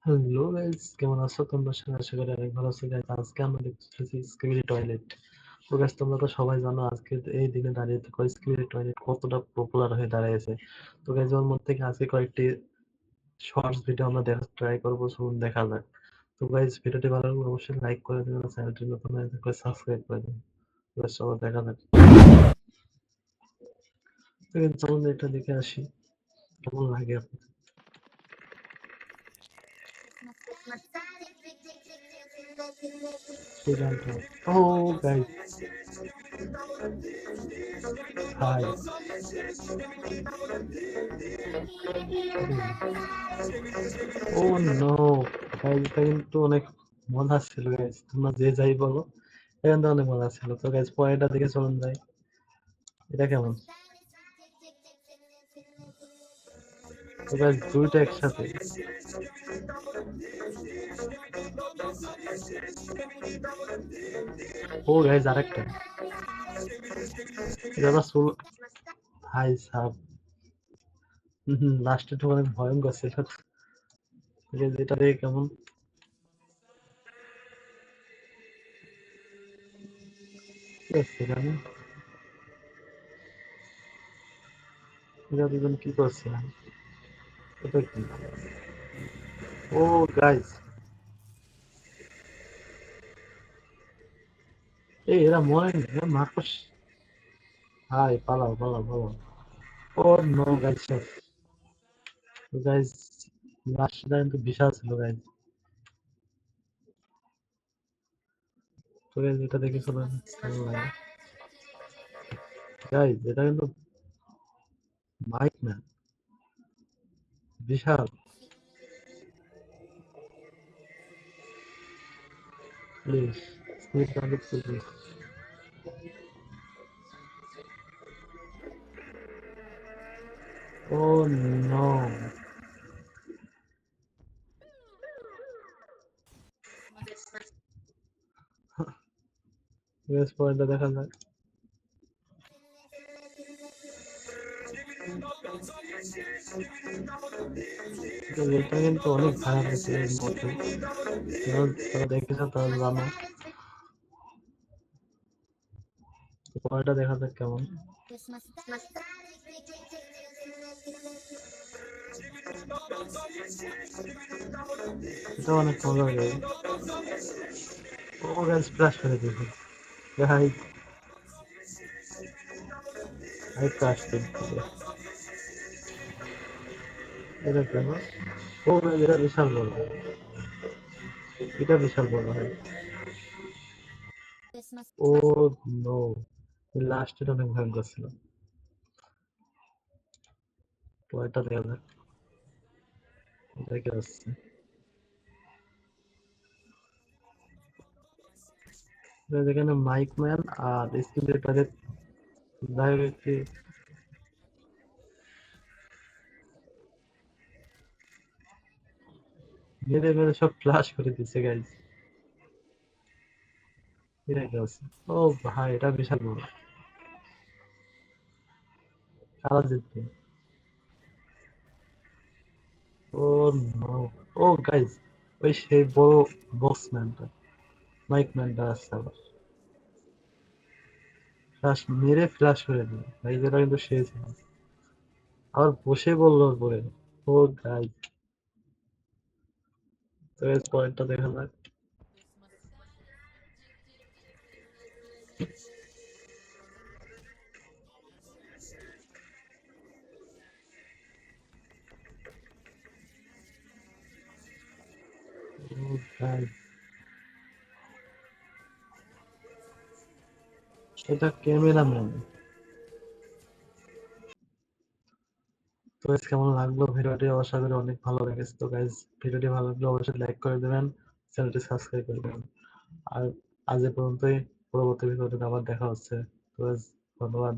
Hello guys, কেমন আছো তোমরা? সবাই আশা করি অনেক ভালো আছো গাইস। আজকে আমরা দেখতেছি স্কিবিডি টয়লেট। তো গাইস, তোমরা তো সবাই জানো আজকে এই দিনে দাঁড়িয়ে তো স্কিবিডি টয়লেট কতটা পপুলার হয়ে দাঁড়িয়েছে। তো গাইস, ওর মধ্যে থেকে আজকে কয়েকটি শর্টস ভিডিও আমরা দেখার ট্রাই করবো, চলুন দেখা যাক। তো গাইস, ভিডিওটি ভালো লাগলে অবশ্যই লাইক করে দেবেন, চ্যানেলটি নতুন হয়ে থাকলে সাবস্ক্রাইব করে দেবেন। তো গাইস, চলো দেখা যাক। তো গাইস, চলুন এটা দেখে আসি কেমন লাগে আপনার সেই গানটা। ও গাইস, হাই। ও নো গাইস, এটা কিন্তু অনেক মজা ছিল গাইস। তোমরা যে যাই বলো, এটা কিন্তু অনেক মজা ছিল। তো গাইস, পরেরটা দিকে চলুন যাই। এটা কেমন? তো গাইস, দুইটা একসাথে। ও গাইস, আরেকটা। এটা আবার চুল। হাই সাব। লাস্টে অনেক ভয়ঙ্কর ছিল। গাইস, এটা দেখে কেমন? কি হচ্ছে এখানে? এটা দুজন কি করছে? এটা কি? ও গাইস, এই এরা মরে না, মার্কস। হাই, পালাও পালাও পালাও। ও নো গাইস, গাইস লাস্টটা কিন্তু বিশাল ছিল গাইস। তো গাইস, এটা দেখে চলো কেমন লাগে। গাইস, এটা কিন্তু মাইক না, বিশাল। প্লিজ স্পিড রাখো প্লিজ। ও নো গাইস, পয়েন্টটা দেখা যাক। এটা কিন্তু অনেক ভাইরাল হয়েছে এর মধ্যে, যারা দেখেছো তারা জানো। পরেরটা দেখা যাক কেমন। এটা অনেক মজা গাইস। ও গাইস, স্প্ল্যাশ করে দিয়েছে। হাই, হাই ক্রাশ দিচ্ছে। এটা কেমন? ও গাইস, এটা বিশাল বড়। এটা বিশাল বড় হয়। ও নো, লাস্টের অনেক ভয়ঙ্কর ছিল। পরেরটা দেখা যাক। দেখে আসছে যেখানে মাইক ম্যান আর স্কিলের তাদের ডাইরেক্টলি মেরে মেরে সব ফ্লাশ করে দিচ্ছে গাইজ। এটা কি আছে? ও ভাই, এটা বিশাল বড়। কারা জিতবে? ও নো। ও গাইজ, ওই সেই বড় বক্স ম্যানটা, মাইক ম্যানটা আসছে আবার। ফ্লাশ মেরে ফ্লাশ করে দিল ভাই, যেটা কিন্তু সে ছিল। আবার বসে বললো ওর পরে। ও গাইজ, তো গাইজ, পয়েন্টটা দেখা যাক। ও গাইজ, এটা ক্যামেরাম্যান। তো গাইস, কেমন লাগলো ভিডিওটি? আশা করি অনেক ভালো লেগেছে। তো গাইস, ভিডিওটি ভালো লাগলে অবশ্যই লাইক করে দেবেন, চ্যানেলটি সাবস্ক্রাইব করে দেবেন। আর আজ এ পর্যন্তই। পরবর্তী ভিডিওতে আবার দেখা হচ্ছে। তো গাইস, ধন্যবাদ।